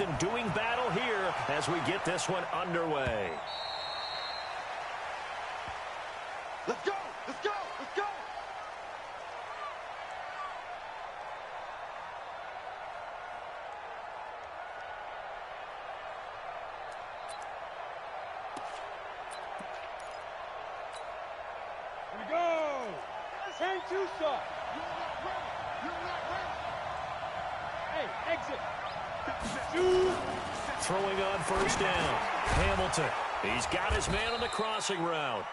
in doing battle here as we get this one underway. Let's go! Let's go! Let's go! Here we go! Turn two shot. You're not ready. Hey, exit. Throwing on first down. Hamilton. He's got his man on the crossing route.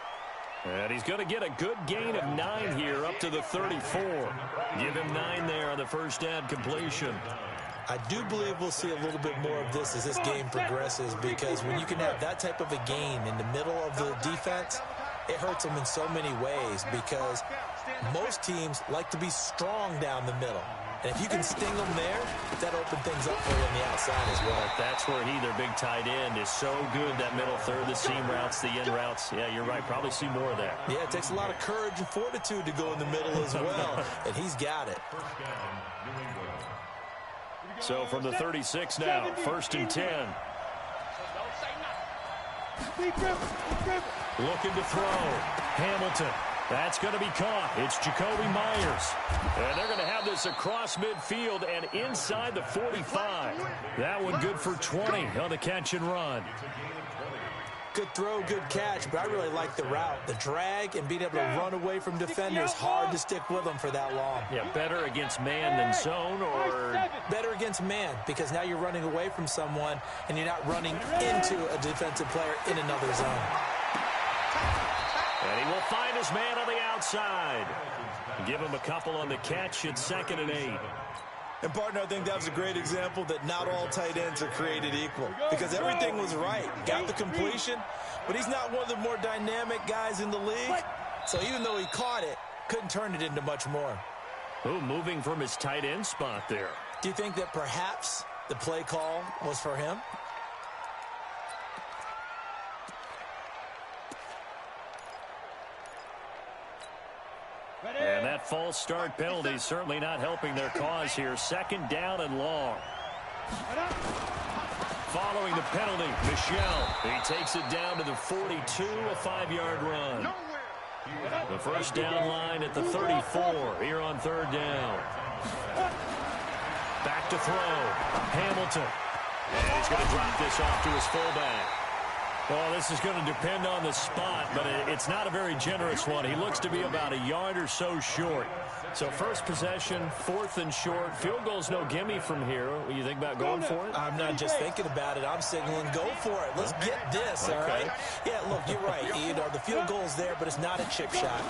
And he's going to get a good gain of 9 here up to the 34. Give him 9 there on the first down completion. I do believe we'll see a little bit more of this as this game progresses, because when you can have that type of a gain in the middle of the defense, it hurts them in so many ways, because most teams like to be strong down the middle. And if you can sting them there, that opens things up for you on the outside as well. That's where he, their big tight end, is so good, that middle third, the seam routes, the in routes. Yeah, you're right. Probably see more of that. Yeah, it takes a lot of courage and fortitude to go in the middle as well, and he's got it. So from the 36 now, 1st and 10. Looking to throw. Hamilton. That's going to be caught. It's Jacoby Myers. And they're going to have this across midfield and inside the 45. That one good for 20 on the catch and run. Good throw, good catch, but I really like the route. The drag and being able to run away from defenders, hard to stick with them for that long. Yeah, better against man than zone, or? Better against man, because now you're running away from someone and you're not running into a defensive player in another zone. And he will find his man on the outside. Give him a couple on the catch. It's 2nd and 8. And, partner, I think that was a great example that not all tight ends are created equal, because everything was right. Got the completion, but he's not one of the more dynamic guys in the league. So even though he caught it, couldn't turn it into much more. Ooh, moving from his tight end spot there. Do you think that perhaps the play call was for him? And that false start penalty certainly not helping their cause here. 2nd down and long. Following the penalty, Michel. He takes it down to the 42, a 5-yard run. The first down line at the 34 here on 3rd down. Back to throw. Hamilton. And he's going to drop this off to his fullback. Well, this is going to depend on the spot, but it's not a very generous one. He looks to be about a yard or so short. So first possession, 4th and short. Field goal's no gimme from here. What do you think about going for it? I'm not just thinking about it. I'm signaling go for it. Let's get this, all right? Yeah, look, you're right. You know, the field goal's there, but it's not a chip shot.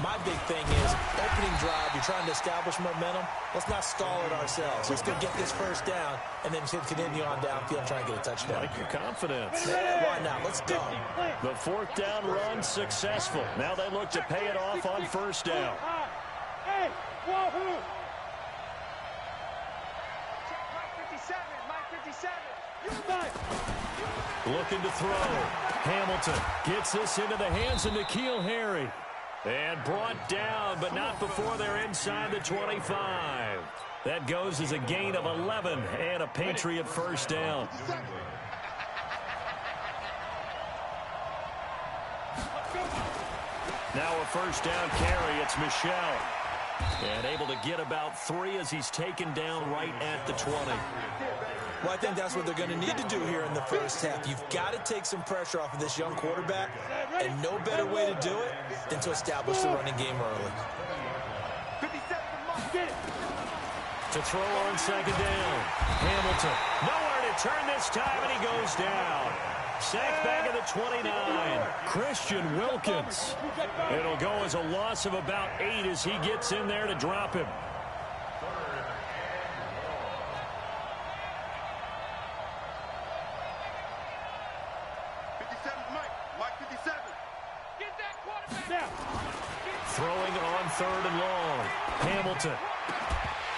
My big thing is opening drive. You're trying to establish momentum. Let's not stall it ourselves. Let's go get this first down and then continue on downfield and try and get a touchdown. Like your confidence. Yeah, why not? Let's go. The 4th down run successful. Now they look to pay it off on 1st down. Hey, wahoo! Looking to throw. Hamilton gets this into the hands of N'Keal Harry. And brought down, but not before they're inside the 25. That goes as a gain of 11 and a Patriot first down. Now a first down carry. It's Michel. And able to get about 3 as he's taken down right at the 20. Well, I think that's what they're going to need to do here in the first half. You've got to take some pressure off of this young quarterback, and no better way to do it than to establish the running game early. To throw on 2nd down. Hamilton. Nowhere to turn this time, and he goes down. Sacked back at the 29. Christian Wilkins. It'll go as a loss of about 8 as he gets in there to drop him. Throwing on 3rd and long. Hamilton.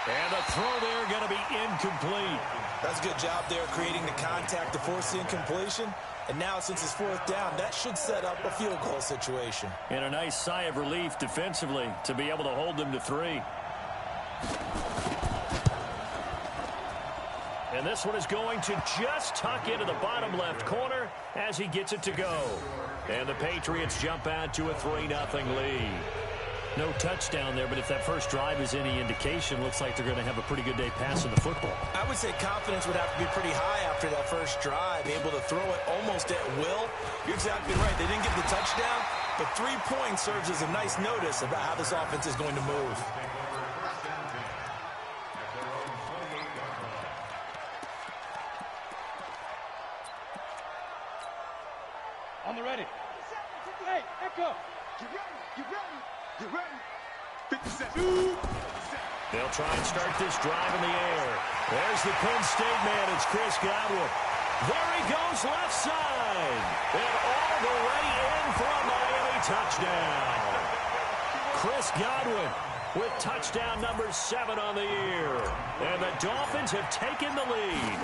And the throw there going to be incomplete. That's a good job there creating the contact to force the incompletion. And now since it's 4th down, that should set up a field goal situation. And a nice sigh of relief defensively to be able to hold them to 3. And this one is going to just tuck into the bottom left corner as he gets it to go. And the Patriots jump out to a 3-0 lead. No touchdown there, but if that first drive is any indication, looks like they're going to have a pretty good day passing the football. I would say confidence would have to be pretty high after that first drive, able to throw it almost at will. You're exactly right. They didn't get the touchdown, but 3 points serves as a nice notice about how this offense is going to move. On the ready. Hey, Echo. Get ready. Get ready. Get ready. 50 seconds. They'll try and start this drive in the air. There's the Penn State man. It's Chris Godwin. There he goes left side. And all the way in for a Miami touchdown. Chris Godwin with touchdown number 7 on the year. And the Dolphins have taken the lead.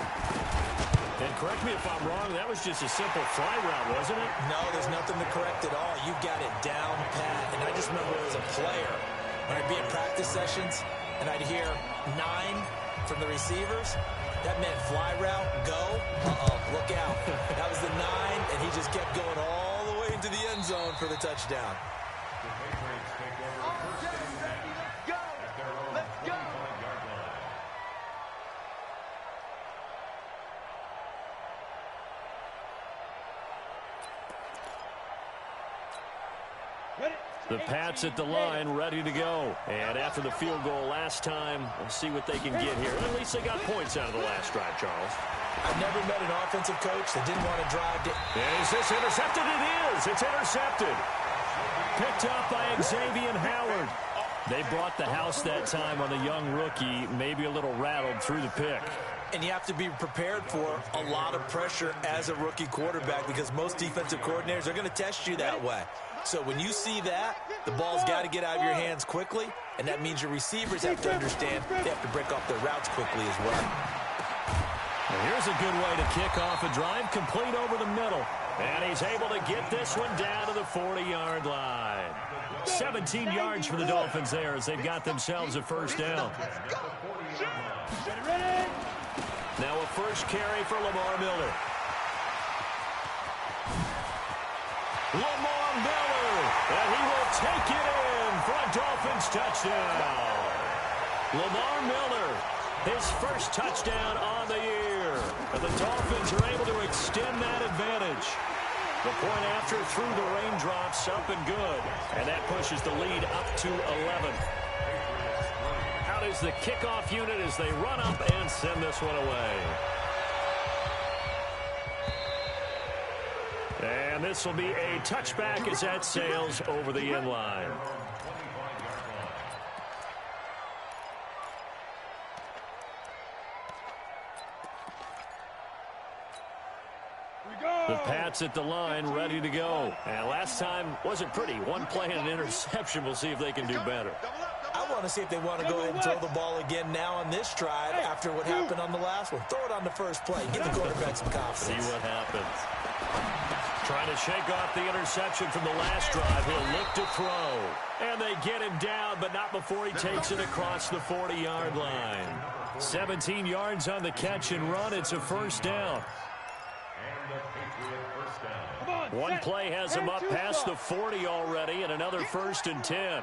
And correct me if I'm wrong, that was just a simple fly route, wasn't it? No, there's nothing to correct at all. You've got it down pat. And I just remember as a player, when I'd be in practice sessions, and I'd hear 9 from the receivers, that meant fly route, go. Look out. That was the 9, and he just kept going all the way into the end zone for the touchdown. The Pats at the line, ready to go. And after the field goal last time, we'll see what they can get here. At least they got points out of the last drive, Charles. I've never met an offensive coach that didn't want to drive to... Is this intercepted? It is. It's intercepted. Picked up by Xavier Howard. They brought the house that time on the young rookie, maybe a little rattled through the pick. And you have to be prepared for a lot of pressure as a rookie quarterback because most defensive coordinators are going to test you that way. So when you see that, the ball's got to get out of your hands quickly, and that means your receivers have to understand they have to break off their routes quickly as well. And here's a good way to kick off a drive, complete over the middle. And he's able to get this one down to the 40-yard line. 17 yards for the Dolphins there as they've got themselves a first down. Now a first carry for Lamar Miller. Lamar Miller, and he will take it in for a Dolphins touchdown. Lamar Miller, his first touchdown on the year. And the Dolphins are able to extend that advantage. The point after through the raindrops, up and good. And that pushes the lead up to 11. Out is the kickoff unit as they run up and send this one away. And this will be a touchback as that sails over the end line. The Pats at the line, ready to go. And last time wasn't pretty. One play and an interception. We'll see if they can do better. I want to see if they want to go ahead and throw the ball again now on this drive after what happened on the last one. Throw it on the first play. Give the quarterback some confidence. See what happens. Trying to shake off the interception from the last drive. He'll look to throw. And they get him down, but not before he takes it across the 40-yard line. 17 yards on the catch and run. It's a first down. One play has him up past the 40 already, and another 1st and 10.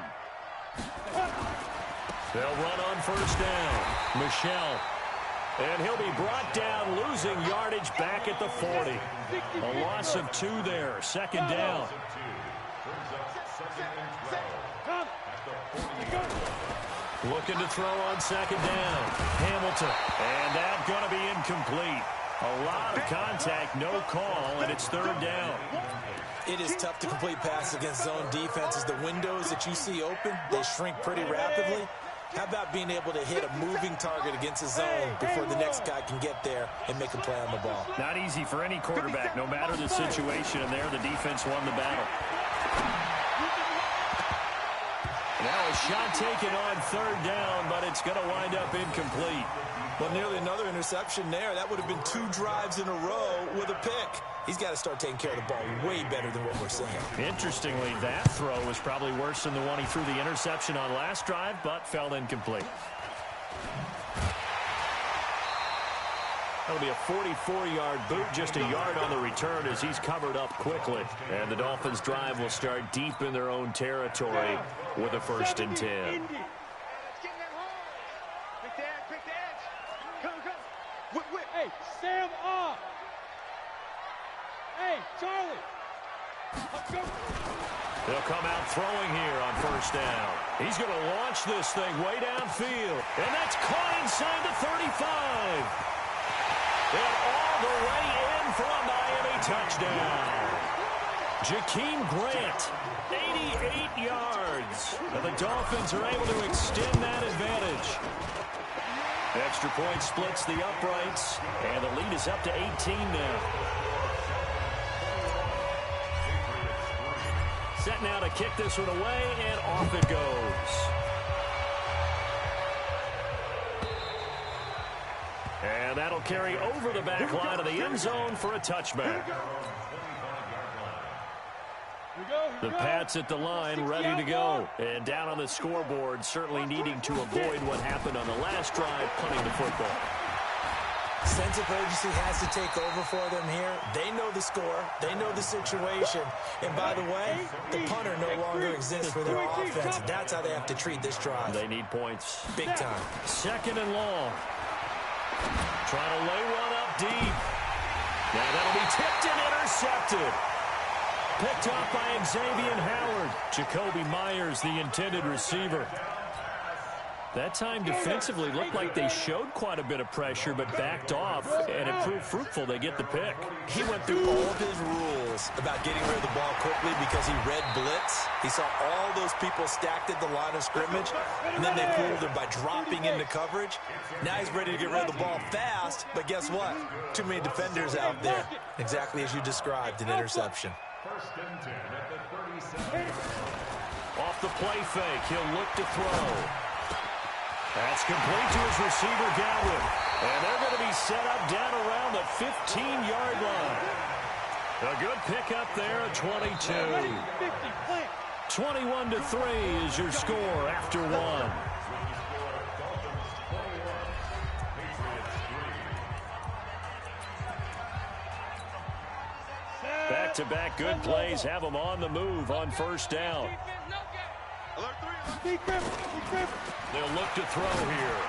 They'll run on first down. Michel. And he'll be brought down, losing yardage back at the 40. A loss of 2 there. Second down. Looking to throw on second down. Hamilton. And that's going to be incomplete. A lot of contact, no call, and it's third down. It is tough to complete passes against zone defenses. The windows that you see open, they shrink pretty rapidly. How about being able to hit a moving target against a zone before the next guy can get there and make a play on the ball? Not easy for any quarterback, no matter the situation, and there the defense won the battle. Now a shot taken on third down, but it's going to wind up incomplete. Well, nearly another interception there. That would have been 2 drives in a row with a pick. He's got to start taking care of the ball way better than what we're seeing. Interestingly, that throw was probably worse than the one he threw the interception on last drive, but fell incomplete. That'll be a 44-yard boot, just a yard on the return as he's covered up quickly. And the Dolphins' drive will start deep in their own territory with a 1st and 10. Hey, Sam off. Hey, Charlie. They'll come out throwing here on 1st down. He's going to launch this thing way downfield. And that's caught inside the 35. And all the way in for a Miami touchdown. Jakeem Grant, 88 yards. And the Dolphins are able to extend that advantage. Extra point splits the uprights, and the lead is up to 18 now. Set now to kick this one away, and off it goes. And that'll carry over the back line of the end zone for a touchback. The Pats at the line, ready to go. And down on the scoreboard, certainly needing to avoid what happened on the last drive, punting the football. Sense of urgency has to take over for them here. They know the score. They know the situation. And by the way, the punter no longer exists for their offense. That's how they have to treat this drive. They need points. Big time. 2nd and long. Trying to lay one up deep. Now that'll be tipped and intercepted. Picked up by Xavier Howard. Jacoby Myers, the intended receiver. That time defensively looked like they showed quite a bit of pressure, but backed off, and it proved fruitful. They get the pick. He went through all of his rules about getting rid of the ball quickly because he read blitz. He saw all those people stacked at the line of scrimmage, and then they fooled him by dropping into coverage. Now he's ready to get rid of the ball fast, but guess what? Too many defenders out there. Exactly as you described, an interception. 1st and 10 at the 37. Off the play fake, he'll look to throw. That's complete to his receiver, Godwin. And they're going to be set up down around the 15-yard line. A good pickup there at 22. 21-3 is your score after one. Back-to-back good plays have them on the move on 1st down. They'll look to throw here.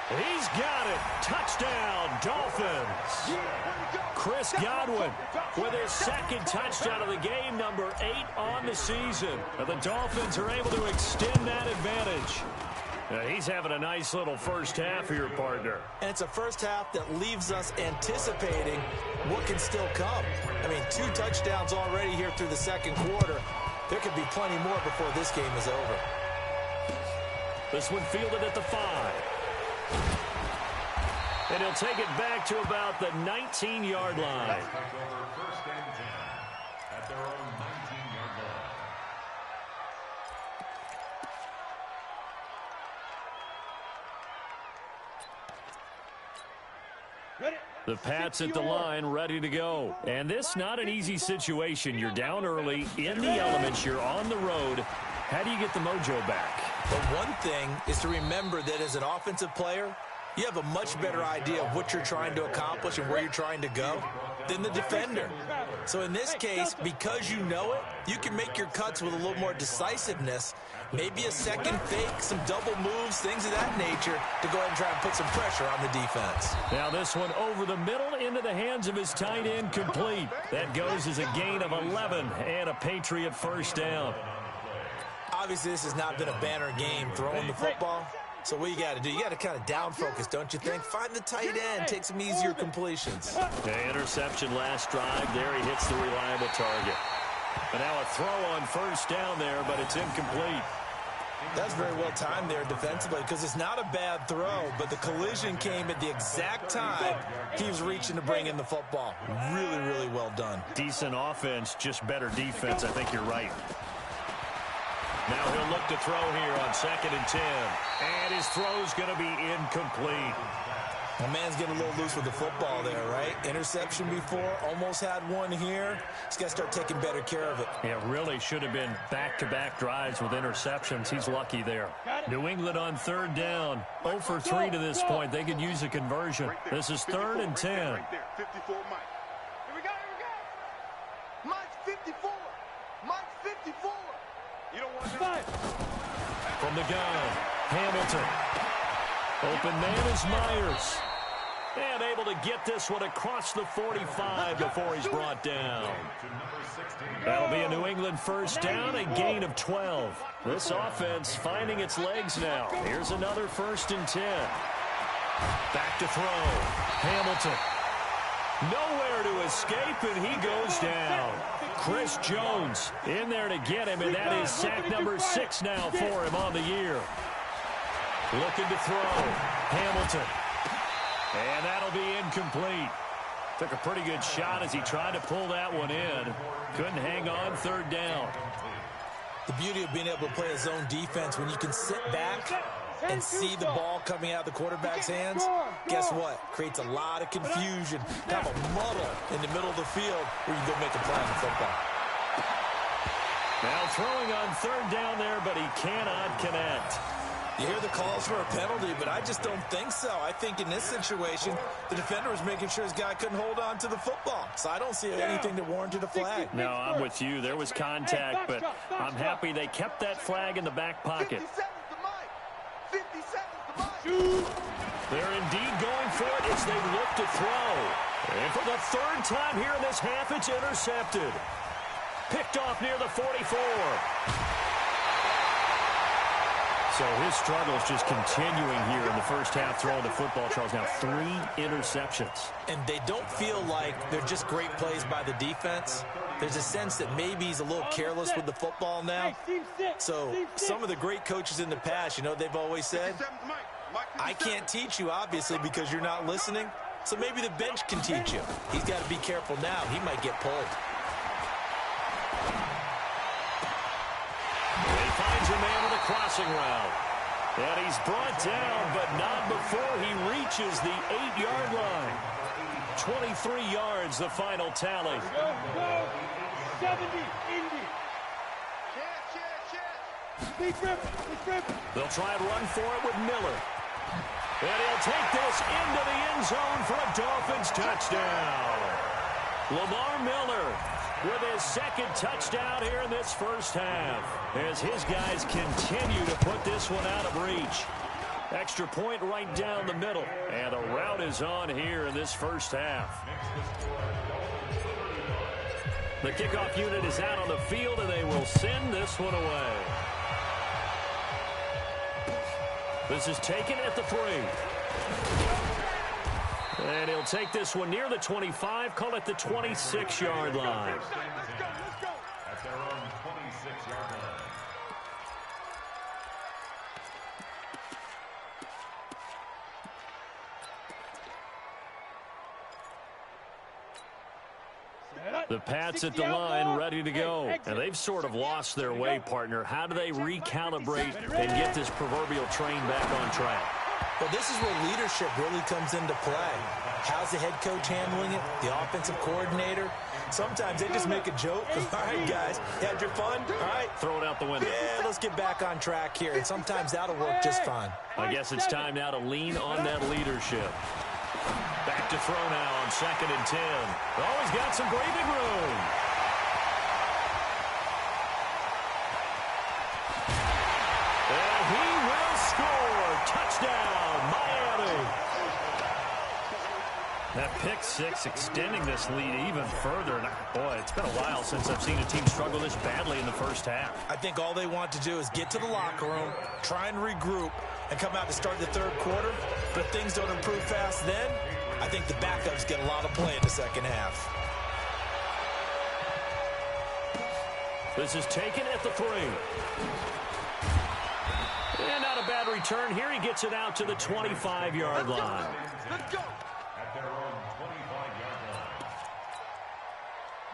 He's got it. Touchdown, Dolphins. Chris Godwin with his 2nd touchdown of the game, number 8 on the season. And the Dolphins are able to extend that advantage. He's having a nice little 1st half here, partner. And it's a 1st half that leaves us anticipating what can still come. I mean, 2 touchdowns already here through the 2nd quarter. There could be plenty more before this game is over. This one fielded at the 5. And he'll take it back to about the 19-yard line. 1st and 10 at their own 19-yard line. The Pats at the line, ready to go. And this not an easy situation. You're down early, in the elements, you're on the road. How do you get the mojo back? But one thing is to remember that as an offensive player, you have a much better idea of what you're trying to accomplish and where you're trying to go than the defender. So in this case, because you know it, you can make your cuts with a little more decisiveness, maybe a 2nd fake, some double moves, things of that nature to go ahead and try and put some pressure on the defense. Now this one over the middle into the hands of his tight end, complete. That goes as a gain of 11 and a Patriot 1st down. Obviously, this has not been a banner game throwing the football. So what you got to do, you got to kind of down focus, don't you think? Find the tight end, take some easier completions. Okay, interception last drive. There he hits the reliable target. And now a throw on 1st down there, but it's incomplete. That's very well timed there defensively because it's not a bad throw, but the collision came at the exact time he was reaching to bring in the football. Really, really well done. Decent offense, just better defense. I think you're right. Now he'll look to throw here on 2nd and 10. And his throw's going to be incomplete. My man's getting a little loose with the football there, right? Interception before, almost had one here. He's got to start taking better care of it. Yeah, really should have been back-to-back drives with interceptions. He's lucky there. New England on third down. 0 for 3 to this point. They could use a conversion. This is 3rd and 10. Right there, 54, Mike. Here we go. Mike's 54. Mike's 54. You don't want that. From the gun, Hamilton. Open man is Myers. And able to get this one across the 45 before he's brought down. That'll be a New England first down, a gain of 12. This offense finding its legs now. Here's another 1st and 10. Back to throw. Hamilton. Nowhere to escape, and he goes down. Chris Jones in there to get him, and that is sack number 6 now for him on the year. Looking to throw. Hamilton. And that'll be incomplete. Took a pretty good shot as he tried to pull that one in. Couldn't hang on 3rd down. The beauty of being able to play a zone defense when you can sit back and see the ball coming out of the quarterback's hands, guess what? Creates a lot of confusion, kind of a muddle in the middle of the field where you can go make a play on the football. Now throwing on 3rd down there, but he cannot connect. You hear the calls for a penalty, but I just don't think so. I think in this situation, the defender was making sure his guy couldn't hold on to the football. So I don't see anything that warranted a flag. No, I'm with you. There was contact, but I'm happy they kept that flag in the back pocket. 50 seconds to Mike. 50 seconds to Mike. They're indeed going for it as they look to throw. And for the 3rd time here in this half, it's intercepted. Picked off near the 44. So his struggles just continuing here in the first half throwing the football, Charles. Now 3 interceptions. And they don't feel like they're just great plays by the defense. There's a sense that maybe he's a little careless with the football now. So some of the great coaches in the past, you know, they've always said, I can't teach you, obviously, because you're not listening. So maybe the bench can teach you. He's got to be careful now. He might get pulled. He finds a man with a crossing route. And he's brought down, but not before he reaches the 8-yard line. 23 yards, the final tally. Go. 70, Indy. They'll try and run for it with Miller. And he'll take this into the end zone for a Dolphins touchdown. Lamar Miller with his 2nd touchdown here in this first half, as his guys continue to put this one out of reach. Extra point right down the middle, and the route is on here in this first half. The kickoff unit is out on the field, and they will send this one away. This is taken at the 3. And he'll take this one near the 25, call it the 26-yard line. At their own 26-yard line. The Pats at the line, ready to go. And they've sort of lost their way, partner. How do they recalibrate and get this proverbial train back on track? Well, this is where leadership really comes into play. How's the head coach handling it? The offensive coordinator? Sometimes they just make a joke. All right, guys, you had your fun? All right. Throw it out the window. Yeah, let's get back on track here. And sometimes that'll work just fine. I guess it's time now to lean on that leadership. Back to throw now on 2nd and 10. Oh, he's got some breathing room. And he will score. Touchdown, Miami. That pick 6 extending this lead even further. And boy, it's been a while since I've seen a team struggle this badly in the first half. I think all they want to do is get to the locker room, try and regroup, and come out to start the 3rd quarter. But if things don't improve fast then, I think the backups get a lot of play in the 2nd half. This is taken at the 3. And not a bad return here. He gets it out to the 25-yard line. Let's go. At their own 25-yard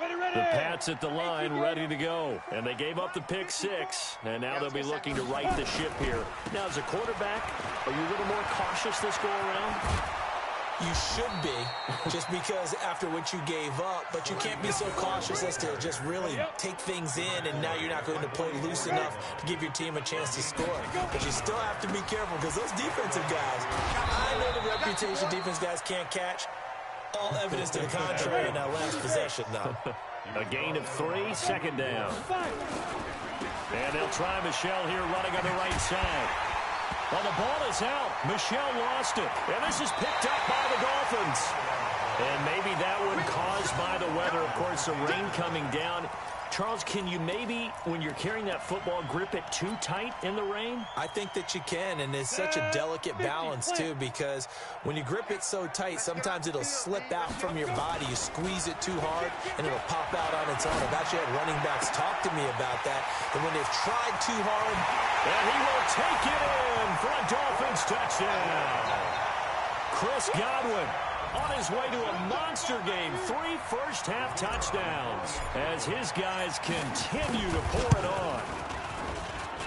line. Ready. The Pats at the line, ready to go. And they gave up the pick 6, and now they'll be looking to right the ship here. Now, as a quarterback, are you a little more cautious this go-around? You should be, just because after what you gave up, but you can't be so cautious as to just really take things in, and now you're not going to play loose enough to give your team a chance to score. But you still have to be careful, because those defensive guys, I know the reputation defense guys can't catch. All evidence to the contrary in that last possession, though. A gain of 3, second down. And they'll try Michel here running on the right side. Well, the ball is out. Michel lost it. And this is picked up by the Dolphins. And maybe that one caused by the weather. Of course, the rain coming down. Charles, can you maybe, when you're carrying that football, grip it too tight in the rain? I think that you can, and it's such a delicate balance, too, because when you grip it so tight, sometimes it'll slip out from your body. You squeeze it too hard, and it'll pop out on its own. I've actually had running backs talk to me about that, and when they've tried too hard. And he will take it in for a Dolphins touchdown. Chris Godwin on his way to a monster game. 3 first-half touchdowns as his guys continue to pour it on.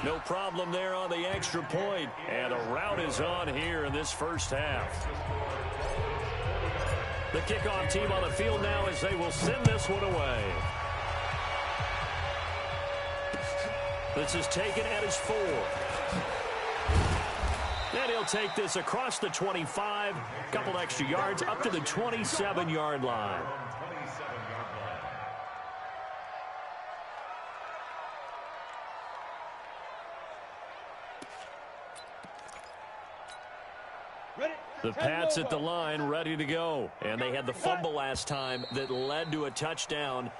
No problem there on the extra point. And a rout is on here in this first half. The kickoff team on the field now as they will send this one away. This is taken at his 4. And he'll take this across the 25, couple extra yards, up to the 27-yard line. The Pats at the line, ready to go. And they had the fumble last time that led to a touchdown.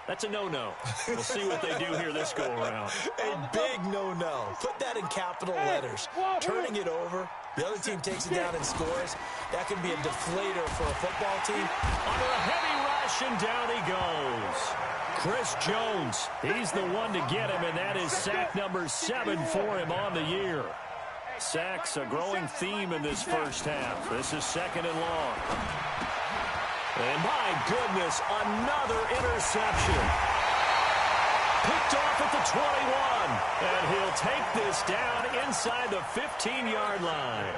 That's a no-no. We'll see what they do here this go-around. A big no-no. Put that in capital letters. Turning it over, the other team takes it down and scores. That can be a deflator for a football team. Under a heavy rush, and down he goes. Chris Jones, he's the one to get him, and that is sack number 7 for him on the year. Sacks, a growing theme in this first half. This is second and long. And my goodness, another interception. Picked off at the 21. And he'll take this down inside the 15-yard line.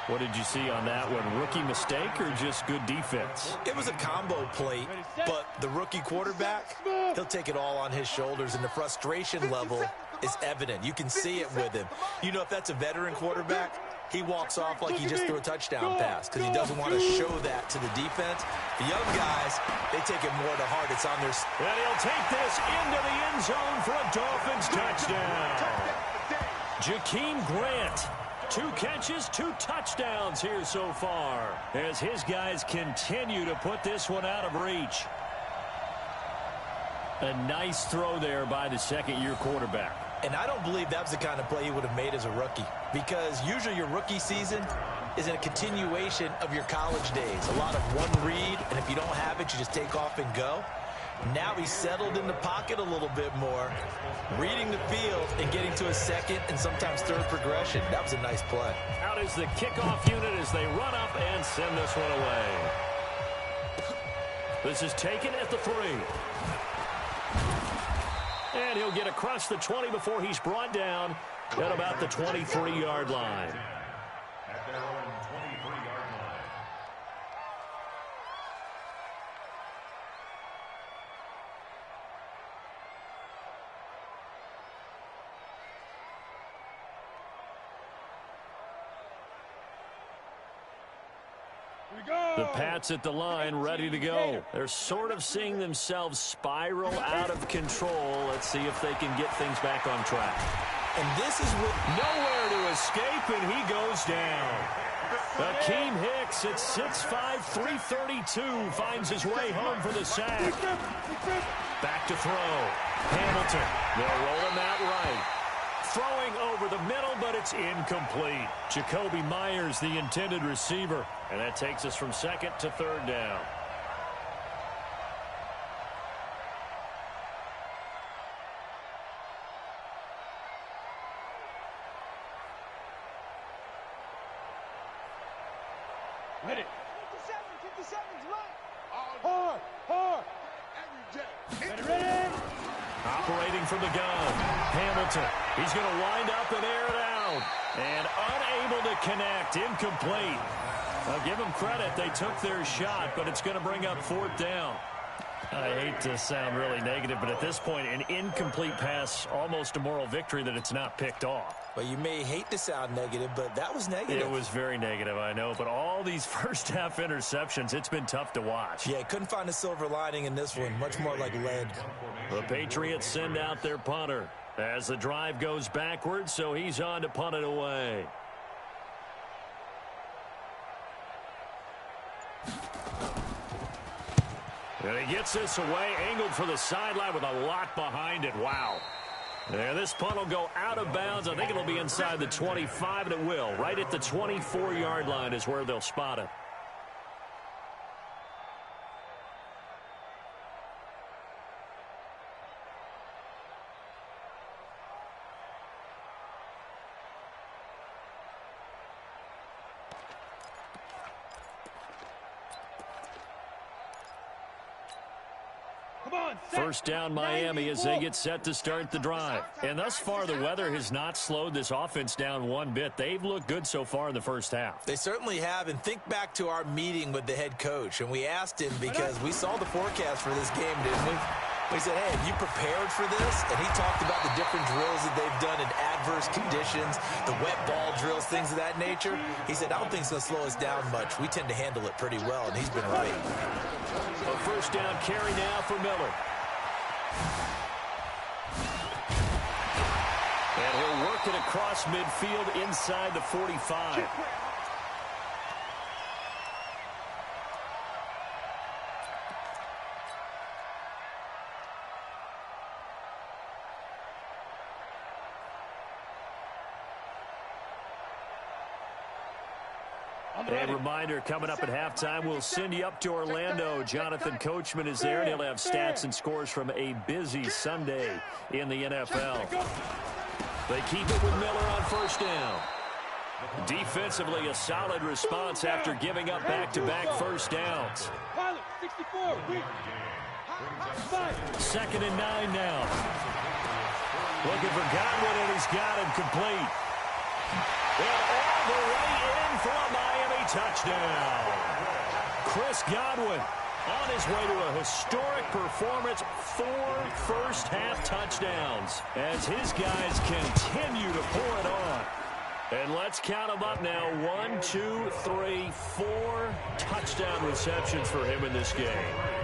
What did you see on that one? Rookie mistake or just good defense? It was a combo plate, but the rookie quarterback, he'll take it all on his shoulders, and the frustration level is evident. You can see it with him. You know, if that's a veteran quarterback, he walks off like he just threw a touchdown pass because he doesn't want to show that to the defense. The young guys, they take it more to heart. It's on their... And he'll take this into the end zone for a Dolphins touchdown. Jakeem Grant, 2 catches, 2 touchdowns here so far as his guys continue to put this one out of reach. A nice throw there by the second-year quarterback. And I don't believe that was the kind of play he would have made as a rookie, because usually your rookie season is a continuation of your college days. A lot of one read, and if you don't have it, you just take off and go. Now he's settled in the pocket a little bit more, reading the field and getting to a second and sometimes third progression. That was a nice play. Out is the kickoff unit as they run up and send this one away. This is taken at the 3. And he'll get across the 20 before he's brought down at about the 23-yard line. At their own 23-yard line. The Pats at the line, ready to go. They're sort of seeing themselves spiral out of control. Let's see if they can get things back on track. And this is what... Nowhere to escape, and he goes down. Akeem Hicks at 6'5", 332 finds his way home for the sack. Back to throw. Hamilton. They'll roll him out right. Throwing over the middle, but it's incomplete. Jacoby Myers, the intended receiver. And that takes us from second to third down. Ready. 57's right. Hard. Ready. Operating from the gun. Hamilton. He's going to wind up and air it out. And unable to connect. Incomplete. I'll give them credit. They took their shot, but it's going to bring up 4th down. I hate to sound really negative, but at this point, an incomplete pass, almost a moral victory that it's not picked off. Well, you may hate to sound negative, but that was negative. It was very negative, I know, but all these first-half interceptions, it's been tough to watch. Yeah, couldn't find a silver lining in this one. Much more like lead. The Patriots send out their punter as the drive goes backwards, so he's on to punt it away. And he gets this away, angled for the sideline with a lot behind it. Wow. And this punt will go out of bounds. I think it'll be inside the 25, and it will. Right at the 24-yard line is where they'll spot it. First down Miami as they get set to start the drive. And thus far, the weather has not slowed this offense down one bit. They've looked good so far in the first half. They certainly have. And think back to our meeting with the head coach. And we asked him because we saw the forecast for this game, didn't we? We said, hey, have you prepared for this? And he talked about the different drills that they've done in adverse conditions, the wet ball drills, things of that nature. He said, I don't think it's going to slow us down much. We tend to handle it pretty well, and he's been right. A first down carry now for Miller. And he'll work it across midfield inside the 45. And reminder, coming up at halftime, we'll send you up to Orlando. Jonathan Coachman is there, and he'll have stats and scores from a busy Sunday in the NFL. They keep it with Miller on first down. Defensively, a solid response after giving up back-to-back first downs. 2nd and 9 now. Looking for Godwin, and he's got him complete. And all the way in for a Miami touchdown. Chris Godwin on his way to a historic performance, 4 first-half touchdowns as his guys continue to pour it on. And let's count them up now. 1, 2, 3, 4 touchdown receptions for him in this game.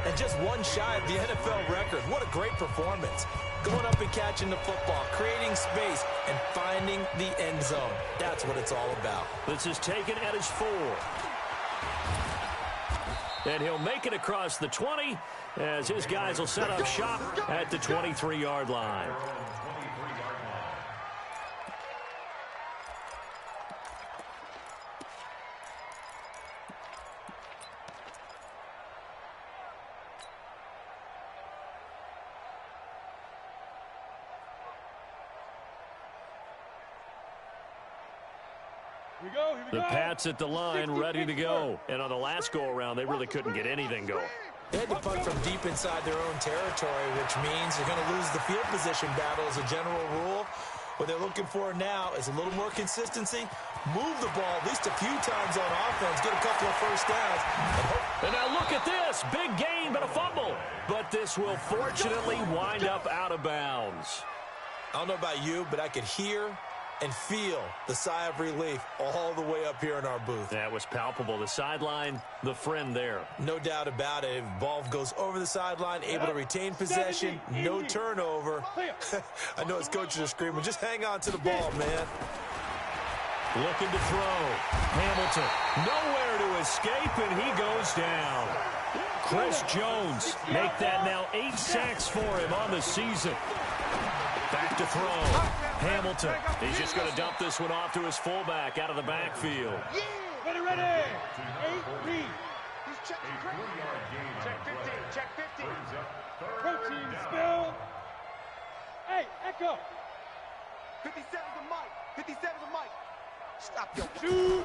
And just one shy of the NFL record. What a great performance. Going up and catching the football, creating space, and finding the end zone. That's what it's all about. This is taken at his 4. And he'll make it across the 20 as his guys will set up shop at the 23-yard line. The Pats at the line, ready to go. And on the last go-around, they really couldn't get anything going. They had to punt from deep inside their own territory, which means they're going to lose the field position battle as a general rule. What they're looking for now is a little more consistency, move the ball at least a few times on offense, get a couple of first downs. And now look at this. Big gain, but a fumble. But this will fortunately wind up out of bounds. I don't know about you, but I could hear and feel the sigh of relief all the way up here in our booth. That was palpable. The sideline, the friend there. No doubt about it. Ball goes over the sideline, able to retain possession, no turnover. I know his coaches are screaming, just hang on to the ball, man. Looking to throw. Hamilton, nowhere to escape, and he goes down. Chris Jones, make that now 8 sacks for him on the season. Back to throw. Hamilton, he's just going to dump this one off to his fullback out of the backfield. Ready. 8-3. He's checking. Check 15. Check 15. Protein spill. Hey, Echo. 57's a mic. 57's a mic. Stop your shoot.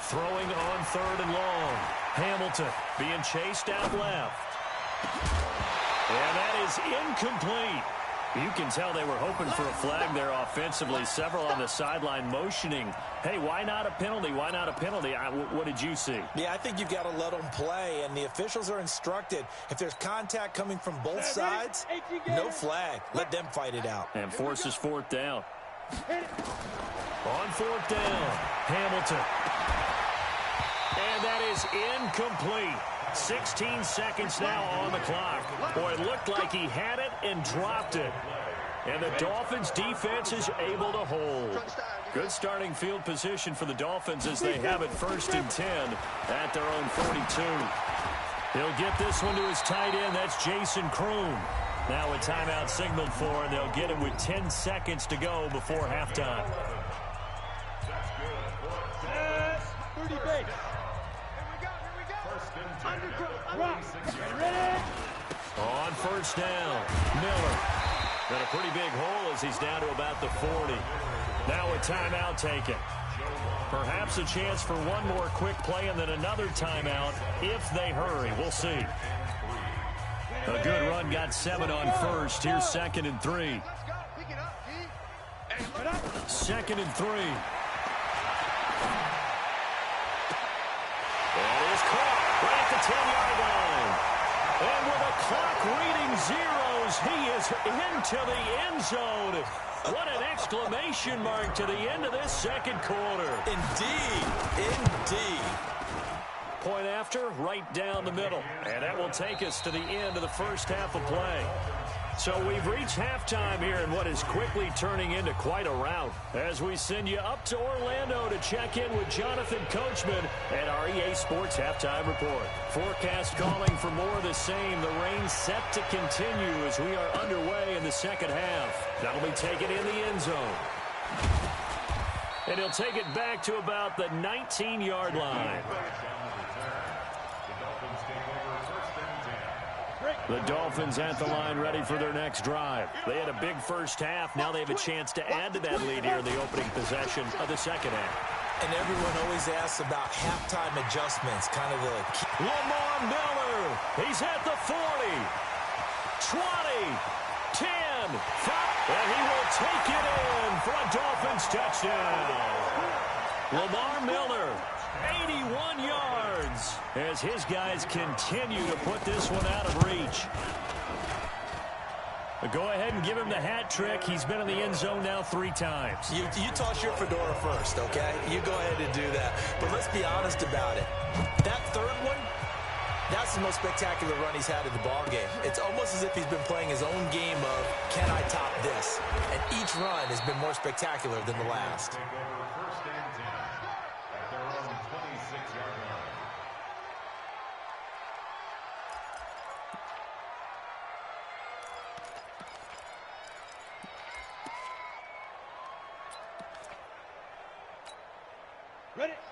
Throwing on 3rd and long. Hamilton being chased out left. And that is incomplete. You can tell they were hoping for a flag there offensively. Several on the sideline motioning, hey, why not a penalty? Why not a penalty? What did you see? Yeah, I think you've got to let them play, and the officials are instructed, if there's contact coming from both sides, no flag. Let them fight it out. And forces fourth down. On fourth down, Hamilton. And that is incomplete. 16 seconds now on the clock. Boy, it looked like he had it and dropped it. And the Dolphins defense is able to hold. Good starting field position for the Dolphins as they have it 1st and 10 at their own 42. He'll get this one to his tight end. That's Jason Kroon. Now a timeout signaled for, and they'll get him with 10 seconds to go before halftime. 30 base. On first down, Miller. Got a pretty big hole as he's down to about the 40. Now a timeout taken. Perhaps a chance for one more quick play and then another timeout if they hurry. We'll see. A good run, got 7 on first. Here's 2nd and 3. 2nd and 3. That is caught right at the 10-yard line. And with the clock reading zeros, he is into the end zone. What an exclamation mark to the end of this second quarter. Indeed, indeed. Point after, right down the middle. And that will take us to the end of the first half of play. So we've reached halftime here in what is quickly turning into quite a rout as we send you up to Orlando to check in with Jonathan Coachman at our EA Sports Halftime Report. Forecast calling for more of the same. The rain set to continue as we are underway in the second half. That'll be taken in the end zone. And he'll take it back to about the 19-yard line. The Dolphins at the line ready for their next drive. They had a big first half. Now they have a chance to add to that lead here in the opening possession of the second half. And everyone always asks about halftime adjustments, kind of the key. Lamar Miller, he's at the 40, 20, 10, 5, and he will take it in for a Dolphins touchdown. Lamar Miller, 81 yards as his guys continue to put this one out of reach. But go ahead and give him the hat trick. He's been in the end zone now 3 times. You toss your fedora first, okay? You go ahead and do that. But let's be honest about it. That third one, that's the most spectacular run he's had in the ballgame. It's almost as if he's been playing his own game of, can I top this? And each run has been more spectacular than the last.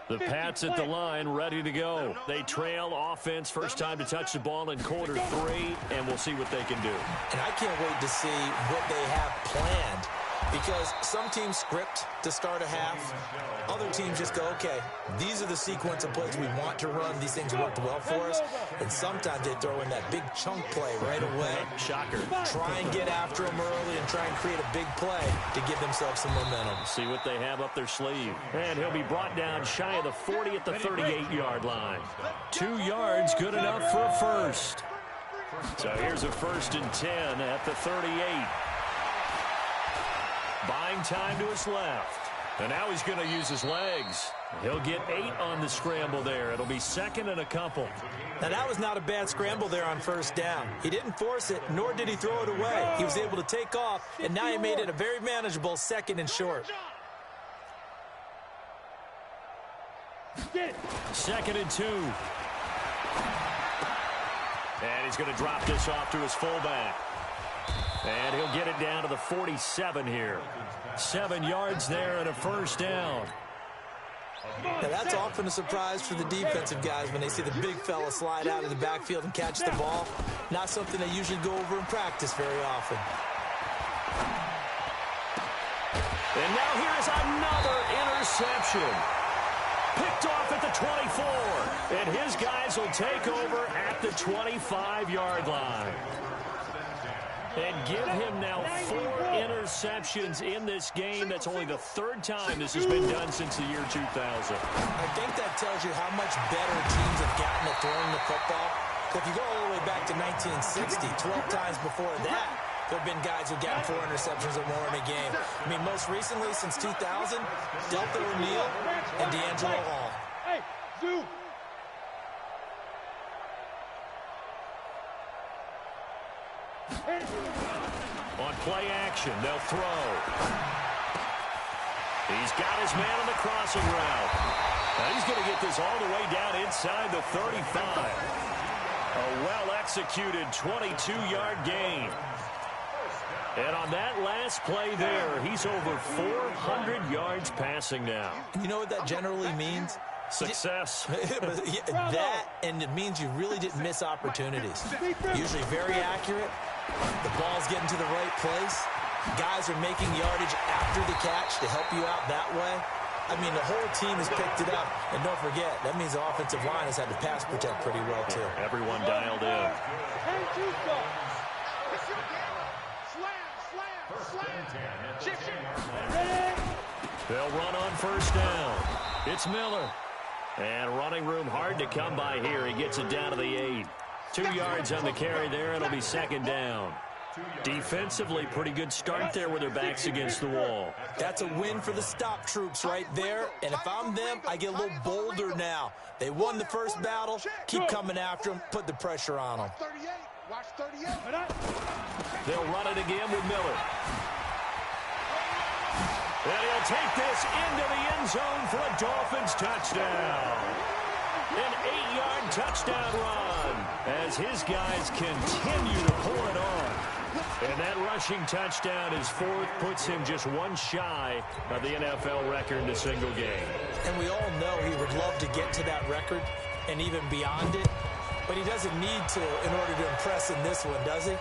The Pats at the line, ready to go. They trail offense, first time to touch the ball in quarter 3, and we'll see what they can do. And I can't wait to see what they have planned, because some teams script to start a half. Other teams just go, okay, these are the sequence of plays we want to run. These things worked well for us. And sometimes they throw in that big chunk play right away. Shocker. Try and get after them early and try and create a big play to give themselves some momentum. See what they have up their sleeve. And he'll be brought down shy of the 40 at the 38-yard line. 2 yards, good enough for a first. So here's a 1st and 10 at the 38. Buying time to his left. And now he's going to use his legs. He'll get 8 on the scramble there. It'll be 2nd and a couple. Now, that was not a bad scramble there on first down. He didn't force it, nor did he throw it away. He was able to take off, and now he made it a very manageable 2nd and short. 2nd and 2. And he's going to drop this off to his fullback. And he'll get it down to the 47 here. 7 yards there and a first down. Now, that's often a surprise for the defensive guys when they see the big fella slide out of the backfield and catch the ball. Not something they usually go over in practice very often. And now here's another interception. Picked off at the 24. And his guys will take over at the 25-yard line. And give him now 4 interceptions in this game. That's only the 3rd time this has been done since the year 2000. I think that tells you how much better teams have gotten at throwing the football. If you go all the way back to 1960, 12 times before that, there have been guys who've gotten 4 interceptions or more in a game. I mean, most recently, since 2000, Delta O'Neal and D'Angelo Hall. Hey, Zoo. On play action, they'll throw. He's got his man on the crossing route. Now he's going to get this all the way down inside the 35. A well-executed 22-yard gain. And on that last play there, he's over 400 yards passing now. You know what that generally means? Success. That, and it means you really didn't miss opportunities. Usually very accurate. The ball's getting to the right place. Guys are making yardage after the catch to help you out that way. I mean, the whole team has picked it up. And don't forget, that means the offensive line has had to pass protect pretty well, too. Everyone dialed in. They'll run on first down. It's Miller. And running room hard to come by here. He gets it down to the 8. 2 yards on the carry there. It'll be second down. Defensively, pretty good start there with their backs against the wall. That's a win for the stop troops right there. And if I'm them, I get a little bolder now. They won the first battle. Keep coming after them. Put the pressure on them. Watch 38. They'll run it again with Miller. And he'll take this into the end zone for a Dolphins touchdown. An 8-yard touchdown run as his guys continue to pull it on. And that rushing touchdown is 4th, puts him just 1 shy of the NFL record in a single game. And we all know he would love to get to that record and even beyond it. But he doesn't need to in order to impress in this one, does he?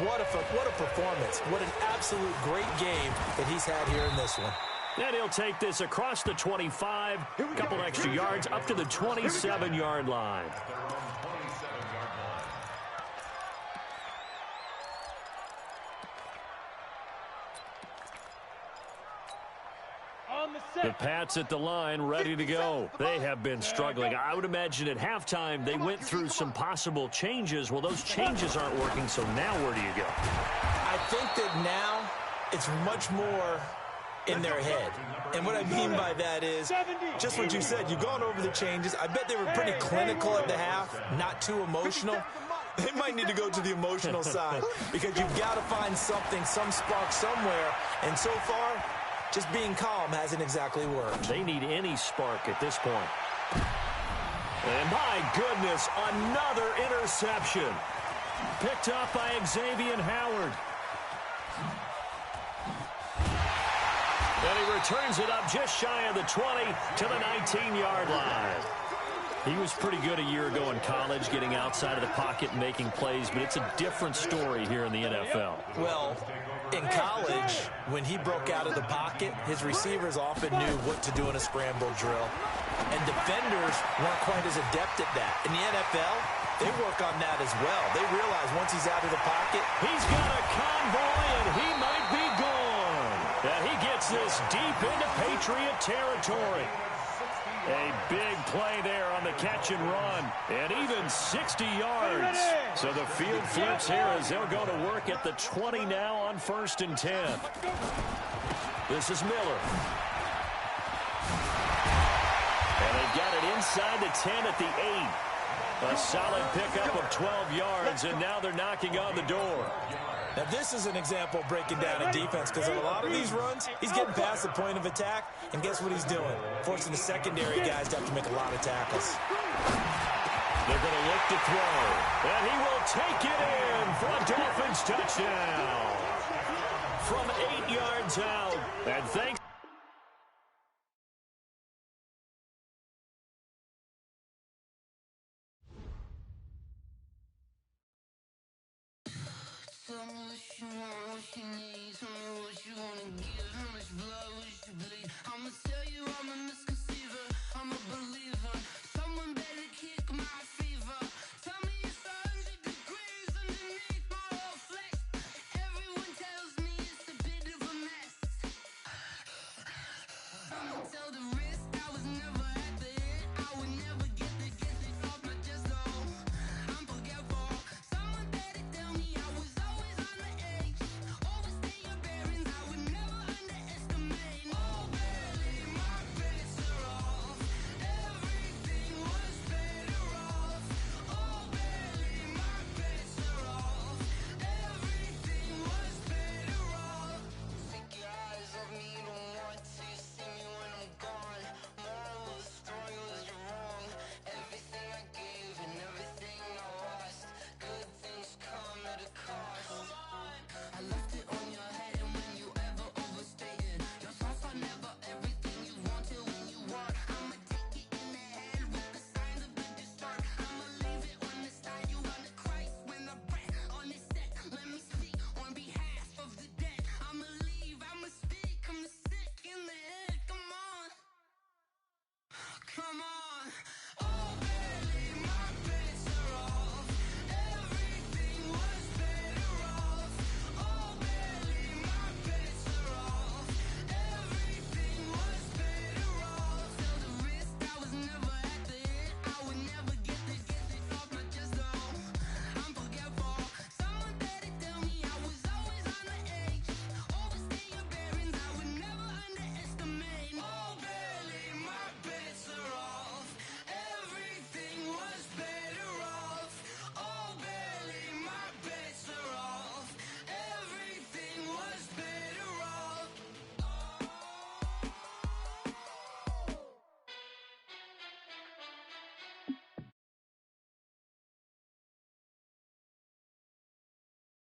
What a performance. What an absolute great game that he's had here in this one. And he'll take this across the 25, a couple extra yards up to the 27-yard line. The Pats at the line, ready to go. They have been struggling. I would imagine at halftime they went through some possible changes. Well, those changes aren't working, so now where do you go? I think that now it's much more in their head. And what I mean by that is just what you said. You've gone over the changes. I bet they were pretty clinical at the half, not too emotional. They might need to go to the emotional side because you've got to find something, some spark somewhere. And so far, just being calm hasn't exactly worked. They need any spark at this point. And my goodness, another interception. Picked up by Xavier Howard. And he returns it up just shy of the 20 to the 19-yard line. He was pretty good a year ago in college, getting outside of the pocket and making plays, but it's a different story here in the NFL. Well, in college, when he broke out of the pocket, his receivers often knew what to do in a scramble drill. And defenders weren't quite as adept at that. In the NFL, they work on that as well. They realize once he's out of the pocket, he's got a convoy and he might be gone. And he gets this deep into Patriot territory. A big play there on the catch and run, and even 60 yards. So the field flips here as they'll go to work at the 20 now on 1st and 10. This is Miller. And they've got it inside the 10 at the 8. A solid pickup of 12 yards, and now they're knocking on the door. Now, this is an example of breaking down a defense because in a lot of these runs, he's getting past the point of attack, and guess what he's doing? Forcing the secondary guys to have to make a lot of tackles. They're going to look to throw, and he will take it in for a Dolphins touchdown from 8 yards out. And thanks. Tell me what you want, what you need. Tell me what you wanna give. How much blood would you bleed? I'ma tell you I'm a misconceiver. I'm a believer.